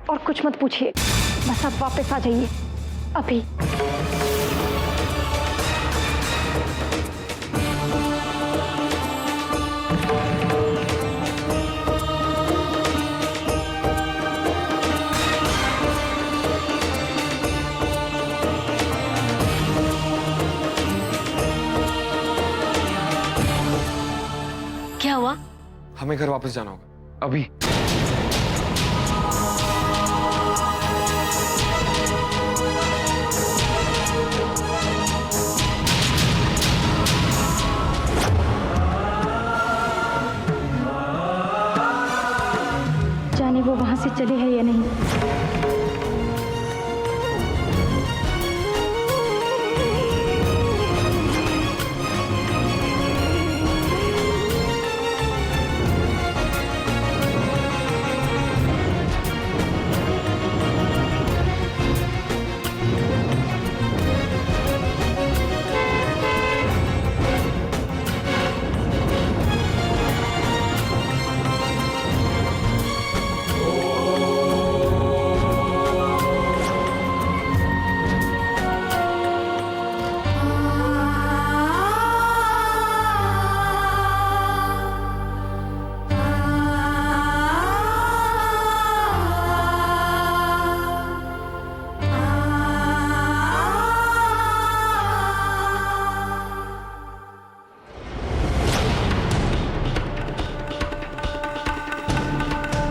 और कुछ मत पूछिए, बस आप वापस आ जाइए अभी। क्या हुआ? हमें घर वापस जाना होगा अभी। जाने वो वहां से चले हैं या नहीं।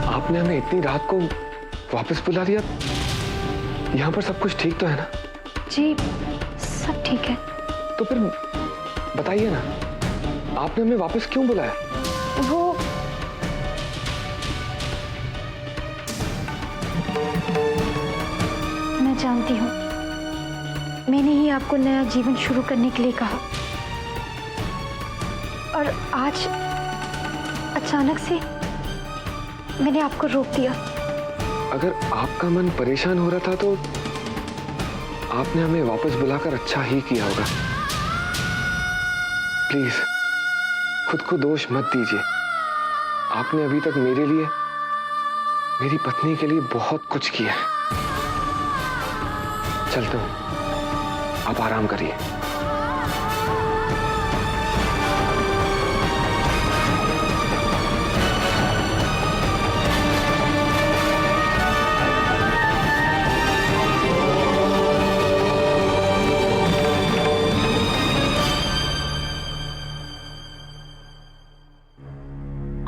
आपने हमें इतनी रात को वापस बुला लिया। यहाँ पर सब कुछ ठीक तो है ना? जी सब ठीक है। तो फिर बताइए ना, आपने हमें वापस क्यों बुलाया? वो मैं जानती हूँ, मैंने ही आपको नया जीवन शुरू करने के लिए कहा, और आज अचानक से मैंने आपको रोक दिया। अगर आपका मन परेशान हो रहा था तो आपने हमें वापस बुलाकर अच्छा ही किया होगा। प्लीज खुद को दोष मत दीजिए। आपने अभी तक मेरे लिए, मेरी पत्नी के लिए बहुत कुछ किया है। चलता हूं, आप आराम करिए।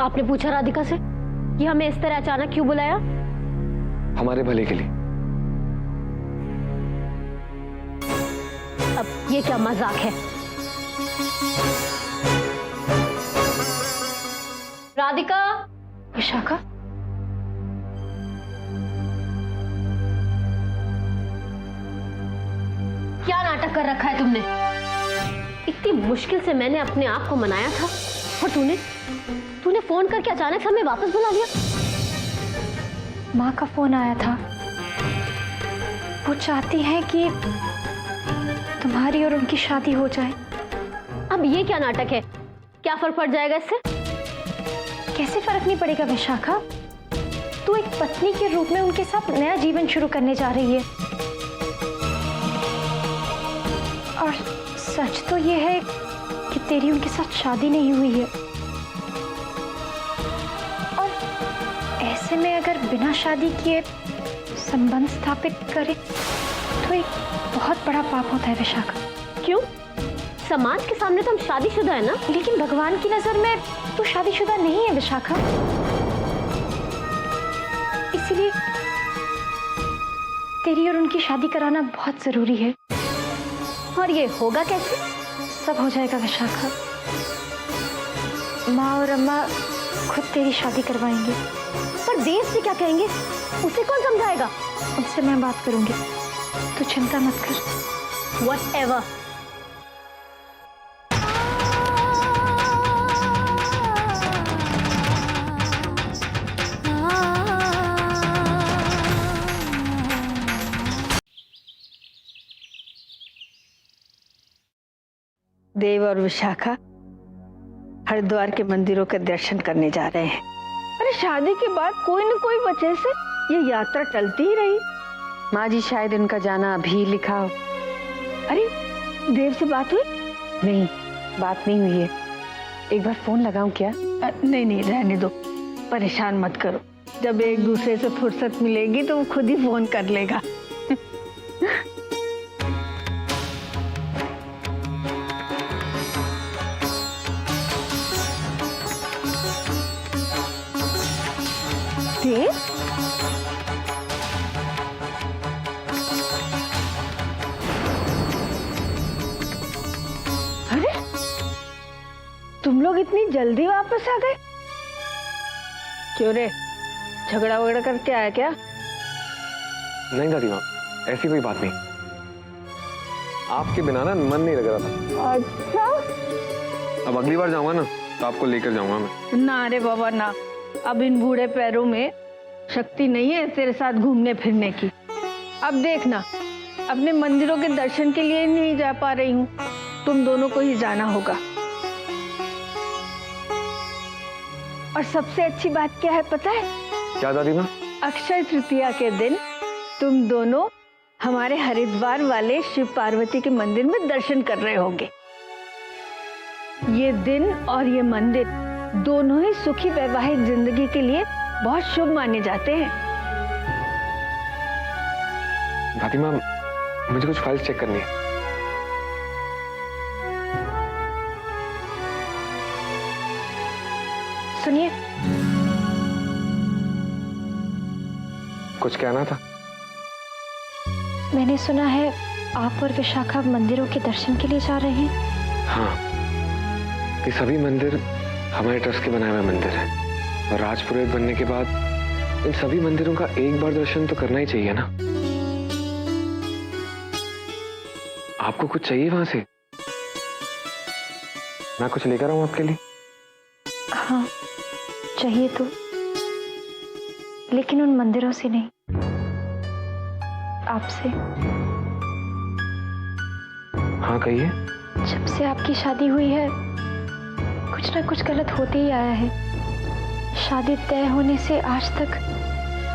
आपने पूछा राधिका से कि हमें इस तरह अचानक क्यों बुलाया? हमारे भले के लिए। अब ये क्या मजाक है? राधिका! विशाखा, क्या नाटक कर रखा है तुमने? इतनी मुश्किल से मैंने अपने आप को मनाया था, और तूने फोन करके अचानक से हमें वापस बुला लिया। माँ का फोन आया था। वो चाहती हैं कि तुम्हारी और उनकी शादी हो जाए। अब ये क्या नाटक है? क्या फर्क पड़ जाएगा इससे? कैसे फर्क नहीं पड़ेगा विशाखा? तू एक पत्नी के रूप में उनके साथ नया जीवन शुरू करने जा रही है, और सच तो ये है कि तेरी उनके साथ शादी नहीं हुई है। और ऐसे में अगर बिना शादी किए संबंध स्थापित करे तो एक बहुत बड़ा पाप होता है विशाखा। क्यों? समाज के सामने तो हम शादीशुदा है ना। लेकिन भगवान की नजर में तू शादीशुदा नहीं है विशाखा। इसीलिए तेरी और उनकी शादी कराना बहुत जरूरी है। और ये होगा कैसे? सब हो जाएगा विशाखा। माँ और अम्मा खुद तेरी शादी करवाएंगे। पर देव से क्या कहेंगे? उसे कौन समझाएगा? उनसे मैं बात करूंगी, तू चिंता मत कर। Whatever. देव और विशाखा हरिद्वार के मंदिरों के दर्शन करने जा रहे हैं। अरे शादी के बाद कोई न कोई वजह से ये यात्रा चलती ही रही। माँ जी शायद इनका जाना अभी लिखा हो। अरे देव से बात हुई? नहीं, बात नहीं हुई है। एक बार फोन लगाऊं क्या? नहीं नहीं, रहने दो, परेशान मत करो। जब एक दूसरे से फुर्सत मिलेगी तो वो खुद ही फोन कर लेगा। देव, अरे तुम लोग इतनी जल्दी वापस आ गए? क्यों रे, झगड़ा वगड़ा करके आया क्या? नहीं दादी माँ, ऐसी कोई बात नहीं। आपके बिना ना मन नहीं लग रहा था। अच्छा। अब अगली बार जाऊंगा ना तो आपको लेकर जाऊंगा मैं। ना रे बाबा ना, अब इन बूढ़े पैरों में शक्ति नहीं है तेरे साथ घूमने फिरने की। अब देखना, अपने मंदिरों के दर्शन के लिए नहीं जा पा रही हूँ, तुम दोनों को ही जाना होगा। और सबसे अच्छी बात क्या है पता है? क्या दादी माँ? अक्षय तृतीया के दिन तुम दोनों हमारे हरिद्वार वाले शिव पार्वती के मंदिर में दर्शन कर रहे होंगे। ये दिन और ये मंदिर दोनों ही सुखी वैवाहिक जिंदगी के लिए बहुत शुभ माने जाते हैं। दादी माँ, मुझे कुछ फाइल्स चेक करनी है। सुनिए, कुछ कहना था? मैंने सुना है आप और विशाखा मंदिरों के दर्शन के लिए जा रहे हैं। हाँ, ये सभी मंदिर हमारे ट्रस्ट के बनाए हुए मंदिर हैं और राजपुरोहित बनने के बाद इन सभी मंदिरों का एक बार दर्शन तो करना ही चाहिए ना। आपको कुछ चाहिए वहां से? मैं कुछ लेकर आऊं आपके लिए? हाँ चाहिए तो, लेकिन उन मंदिरों से नहीं, आपसे। हाँ कहिए। जब से आपकी शादी हुई है कुछ ना कुछ गलत होते ही आया है। शादी तय होने से आज तक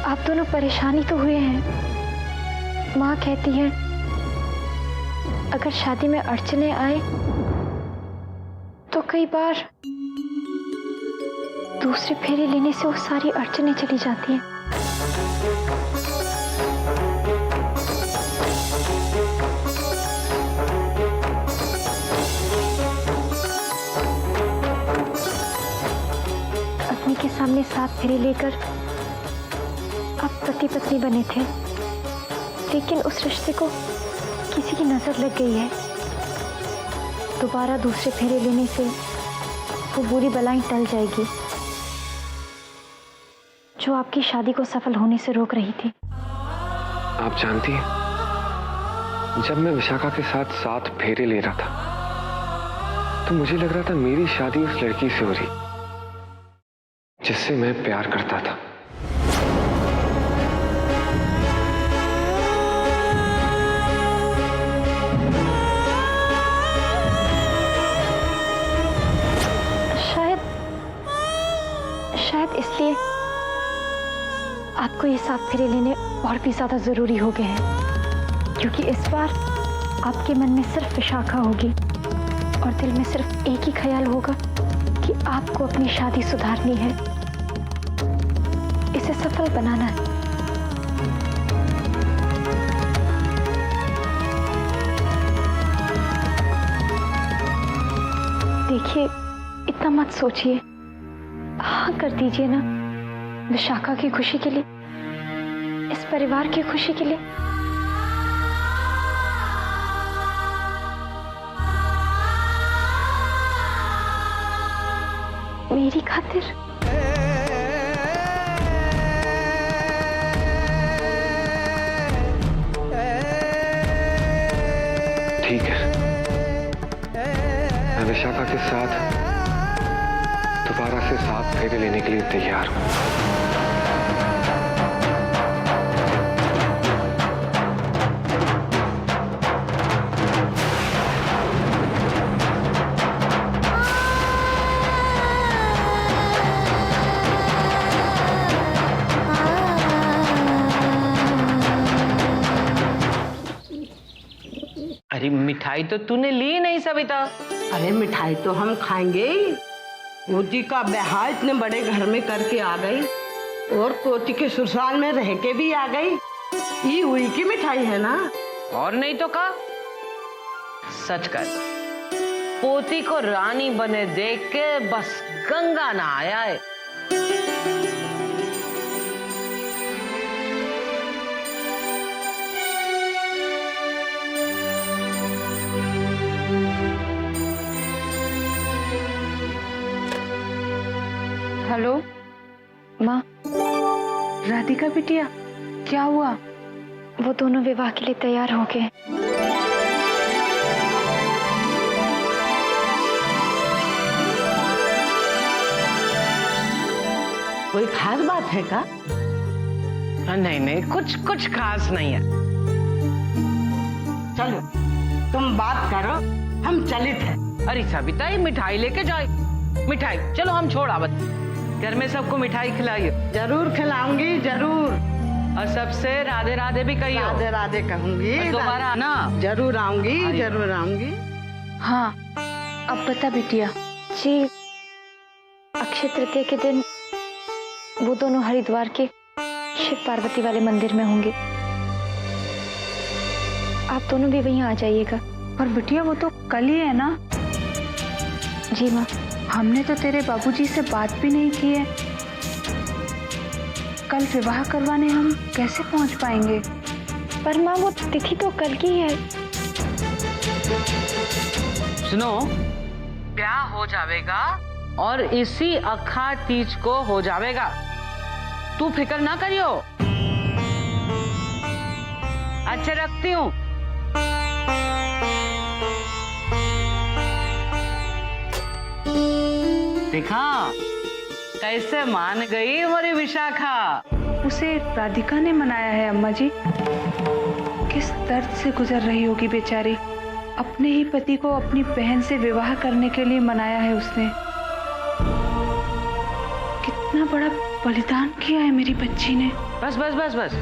आप दोनों परेशानी तो हुए हैं। माँ कहती है अगर शादी में अड़चने आए तो कई बार दूसरे फेरे लेने से वो सारी अड़चनें चली जाती हैं। पत्नी के सामने 7 फेरे लेकर आप पति पत्नी बने थे, लेकिन उस रिश्ते को किसी की नजर लग गई है। दोबारा दूसरे फेरे लेने से वो बुरी बलाएं टल जाएगी जो आपकी शादी को सफल होने से रोक रही थी। आप जानती हैं, जब मैं विशाखा के साथ 7 फेरे ले रहा था तो मुझे लग रहा था मेरी शादी उस लड़की से हो रही जिससे मैं प्यार करता था। शायद इसलिए आपको ये 7 फेरे लेने और भी ज्यादा जरूरी हो गए हैं, क्योंकि इस बार आपके मन में सिर्फ विशाखा होगी और दिल में सिर्फ एक ही ख्याल होगा कि आपको अपनी शादी सुधारनी है, इसे सफल बनाना है। देखिए, इतना मत सोचिए, हाँ कर दीजिए ना, विशाखा की खुशी के लिए, इस परिवार की खुशी के लिए। मेरी खातिर। ठीक है, मैं विशाखा के साथ दोबारा से 7 फेरे लेने के लिए तैयार हूं। अरे मिठाई तो तूने ली नहीं सविता। अरे मिठाई तो हम खाएंगे ही। पोती का ब्याह इतने बड़े घर में करके आ गई और पोती के ससुराल में रह के भी आ गई। ये हुई की मिठाई है ना। और नहीं तो का सच कर, पोती को रानी बने देख के बस गंगा ना आया है। हेलो माँ, राधिका बिटिया, क्या हुआ? वो दोनों विवाह के लिए तैयार हो गए। कोई खास बात है का? नहीं नहीं, कुछ कुछ खास नहीं है। चलो तुम बात करो, हम चलित हैं। अरे सविता, ये मिठाई लेके जाए। मिठाई चलो हम छोड़ आवत, घर में सबको मिठाई खिलाइए। जरूर खिलाऊंगी, जरूर। और सबसे राधे राधे भी कहियो। राधे राधे कहूंगी। और दोबारा आना। जरूर आऊंगी, जरूर आऊंगी। हाँ, अब बता बिटिया। जी, अक्षय तृतीया के दिन वो दोनों हरिद्वार के शिव पार्वती वाले मंदिर में होंगे। आप दोनों भी वहीं आ जाइएगा। और बिटिया वो तो कल ही है ना? जी माँ। हमने तो तेरे बाबूजी से बात भी नहीं की है। कल विवाह करवाने हम कैसे पहुंच पाएंगे? पर माँ, वो तिथि तो कल की है। सुनो, ब्याह हो जाएगा और इसी अखा तीज को हो जाएगा। तू फिक्र ना करियो। अच्छा रखती हूँ। देखा कैसे मान गई हमारी विशाखा। उसे राधिका ने मनाया है अम्मा जी। किस दर्द से गुजर रही होगी बेचारी। अपने ही पति को अपनी बहन से विवाह करने के लिए मनाया है उसने। कितना बड़ा बलिदान किया है मेरी बच्ची ने। बस बस बस बस,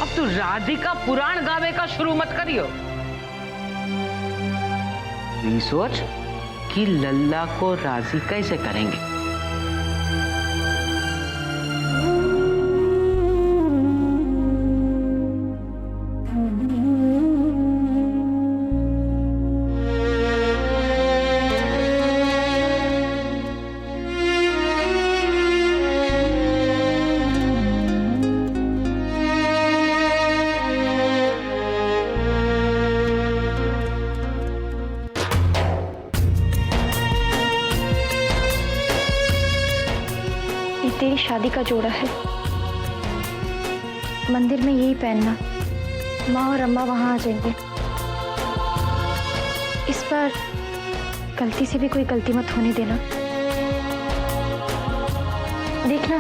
अब तू राधिका पुराण गावे का शुरू मत करियो। ये सोच कि लल्ला को राजी कैसे करेंगे। तेरी शादी का जोड़ा है। मंदिर में यही पहनना। माँ और अम्मा वहां आ जाएंगे। इस बार गलती से भी कोई गलती मत होने देना। देखना,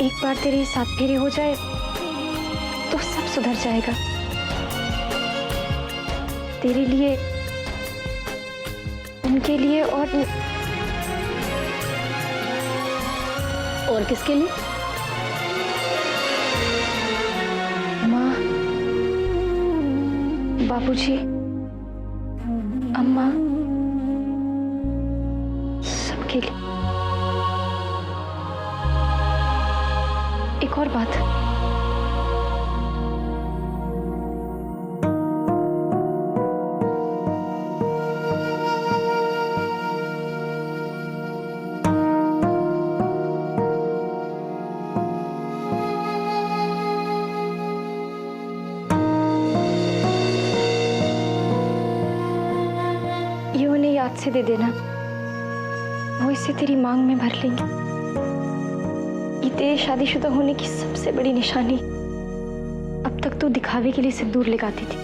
एक बार तेरी 7 फेरे हो जाए तो सब सुधर जाएगा। तेरे लिए, उनके लिए और किसके लिए? माँ, बाबूजी, अम्मा, सबके लिए। एक और बात, ये उन्हें याद से दे देना। वो इसे तेरी मांग में भर लेंगे। ये तेरे शादीशुदा होने की सबसे बड़ी निशानी। अब तक तो दिखावे के लिए सिंदूर लगाती थी,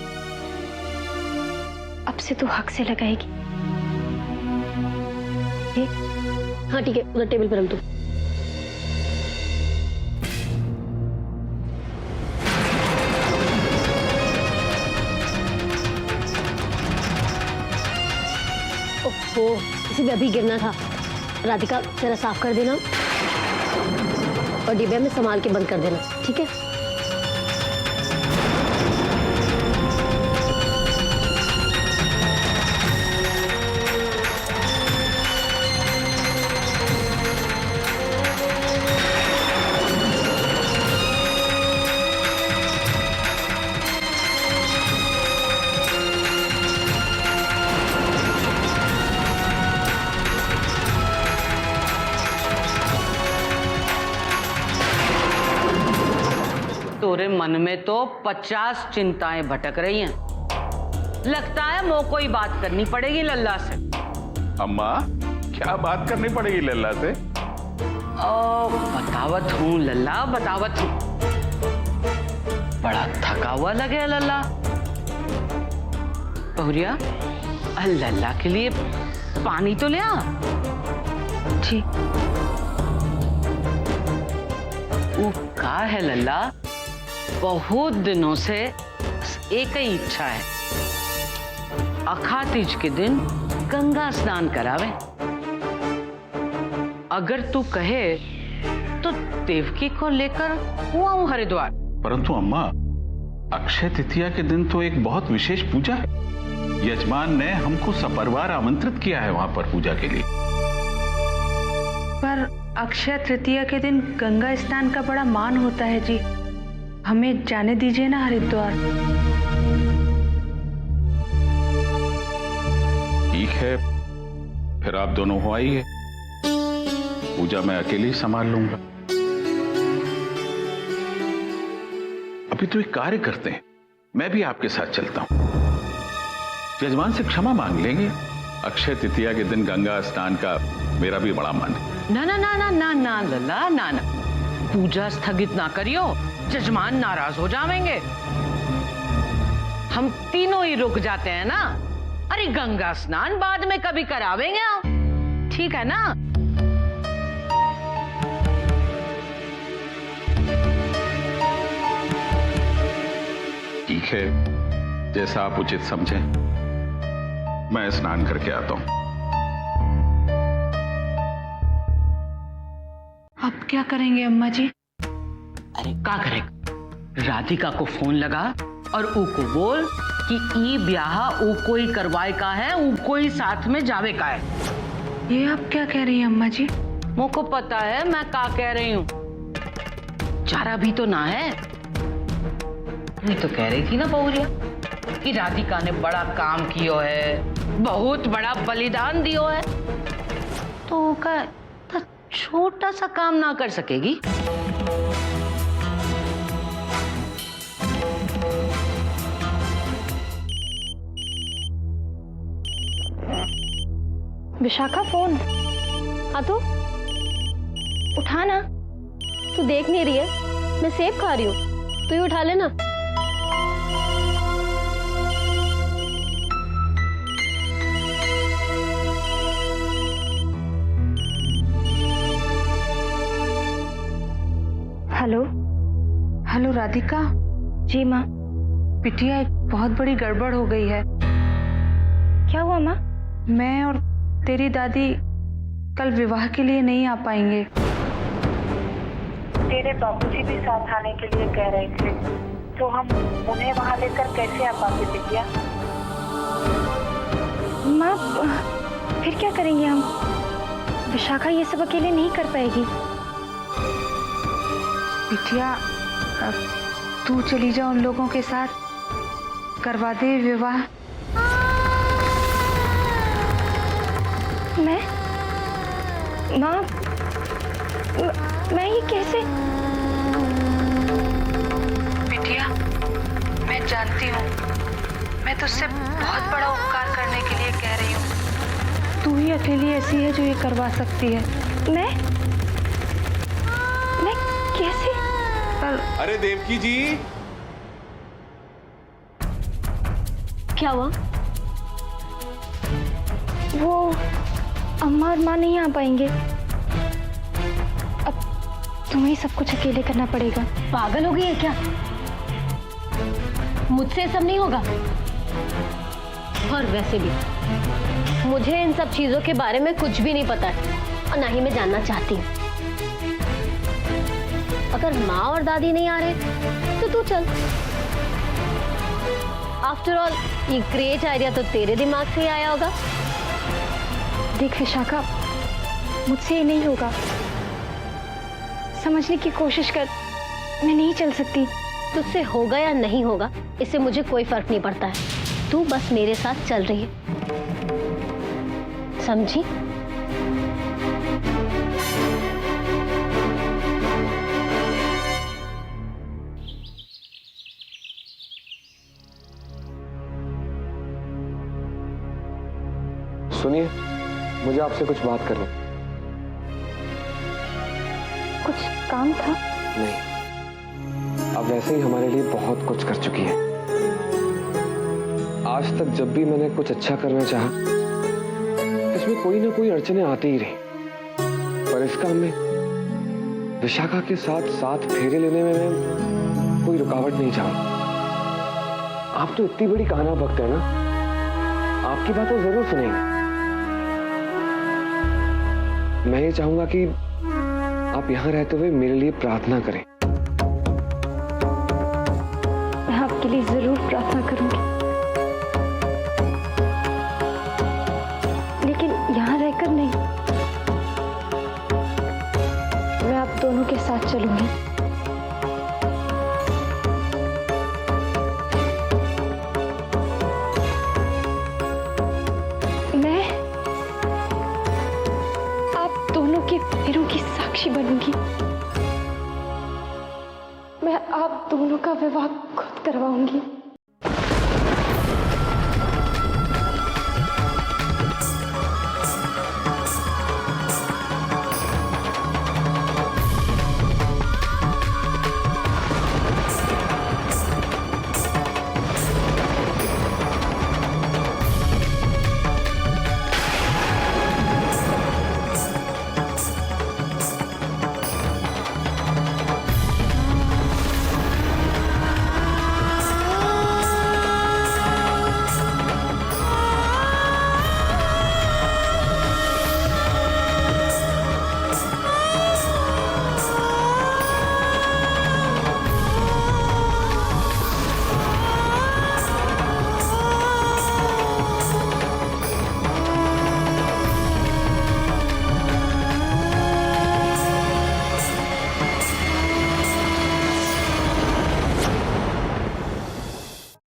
अब से तो हक से लगाएगी। हाँ ठीक है, उधर टेबल पर रख दो। ओहो, इसे भी अभी गिरना था। राधिका जरा साफ कर देना और डिब्बे में संभाल के बंद कर देना, ठीक है? तोरे मन में तो 50 चिंताएं भटक रही हैं। लगता है मो कोई बात करनी पड़ेगी लल्ला से। अम्मा, क्या बात करनी पड़ेगी लल्ला से? बतावत हूँ लल्ला, बतावत हूँ। बड़ा थका हुआ लगे लल्ला। बहुरिया, लल्ला के लिए पानी तो ले आ। जी। वो का है लल्ला, बहुत दिनों से एक ही इच्छा है, अखा तीज के दिन गंगा स्नान करावे। अगर तू कहे तो देवकी को लेकर हुआ हूं हरिद्वार। परंतु अम्मा, अक्षय तृतीया के दिन तो एक बहुत विशेष पूजा है। यजमान ने हमको सपरिवार आमंत्रित किया है वहां पर पूजा के लिए। पर अक्षय तृतीया के दिन गंगा स्नान का बड़ा मान होता है जी। हमें जाने दीजिए ना हरिद्वार। ठीक है, फिर आप दोनों हो आइए। पूजा मैं अकेले ही संभाल लूंगा। अभी तो एक कार्य करते हैं, मैं भी आपके साथ चलता हूं। यजमान से क्षमा मांग लेंगे। अक्षय तृतीया के दिन गंगा स्नान का मेरा भी बड़ा मन है। ना ना ना ना ना ना लल्ला, ना ना, पूजा स्थगित ना करियो, जजमान नाराज हो जाएंगे। हम तीनों ही रुक जाते हैं ना। अरे गंगा स्नान बाद में कभी करावेंगे हम, ठीक है ना? ठीक है, जैसा आप उचित समझें। मैं स्नान करके आता हूं। अब क्या करेंगे अम्मा जी? अरे क्या करेगा, राधिका को फोन लगा और ऊ को बोल कि ई ब्याह ऊ कोई करवाए का है, ऊ कोई साथ में जावे का है। ये आप क्या कह रही हैं अम्मा जी? मुझको पता है मैं क्या कह रही हूँ। चारा भी तो ना है। मैं तो कह रही थी ना बहुरिया कि राधिका ने बड़ा काम कियो है, बहुत बड़ा बलिदान दियो है, तो का छोटा सा काम ना कर सकेगी? विशाखा फोन। हाँ तो उठा ना। तू देख नहीं रही है, मैं सेब खा रही हूँ, तू ही उठा लेना। हेलो। हेलो राधिका। जी माँ। बिटिया, एक बहुत बड़ी गड़बड़ हो गई है। क्या हुआ माँ? मैं और तेरी दादी कल विवाह के लिए नहीं आ पाएंगे। तेरे बाबूजी भी साथ आने के लिए कह रहे थे, तो हम उन्हें वहां लेकर कैसे आ पाते बिटिया? माँ फिर क्या करेंगे हम? विशाखा ये सब अकेले नहीं कर पाएगी। बिटिया, अब तू चली जा उन लोगों के साथ, करवा दे विवाह। मैं? माँ, मैं ये कैसे? बिटिया, मैं जानती हूँ, मैं तुझसे बहुत बड़ा उपकार करने के लिए कह रही हूँ। तू ही अकेली ऐसी है जो ये करवा सकती है। मैं कैसे? अरे देवकी जी, क्या हुआ? वो अम्मा और माँ नहीं आ पाएंगे। अब तुम्हें सब कुछ अकेले करना पड़ेगा। पागल हो गई है क्या? मुझसे सब नहीं होगा। और वैसे भी मुझे इन सब चीजों के बारे में कुछ भी नहीं पता है और ना ही मैं जानना चाहती हूँ। अगर माँ और दादी नहीं आ रहे तो तू चल। आफ्टर ऑल ये ग्रेट आइडिया तो तेरे दिमाग से ही आया होगा। देख विशाखा, मुझसे ये नहीं होगा। समझने की कोशिश कर, मैं नहीं चल सकती। तुझसे होगा या नहीं होगा इससे मुझे कोई फर्क नहीं पड़ता है। तू बस मेरे साथ चल रही है, समझी? सुनिए, मुझे आपसे कुछ बात करनी। कुछ काम था? नहीं, अब वैसे ही हमारे लिए बहुत कुछ कर चुकी है। आज तक जब भी मैंने कुछ अच्छा करना चाहा, इसमें कोई ना कोई अड़चने आती ही रही, पर इस काम में विशाखा के साथ साथ फेरे लेने में मैं कोई रुकावट नहीं चाहूंगा। आप तो इतनी बड़ी कहाना भक्त है ना, आपकी बात तो जरूर सुनेंगे। मैं ये चाहूंगा कि आप यहां रहते हुए मेरे लिए प्रार्थना करें। मैं आपके लिए जरूर प्रार्थना करूंगी, लेकिन यहां रहकर नहीं। मैं आप दोनों के साथ चलूंगी। मैं आप दोनों के फेरों की साक्षी बनूंगी। मैं आप दोनों का विवाह खुद करवाऊंगी।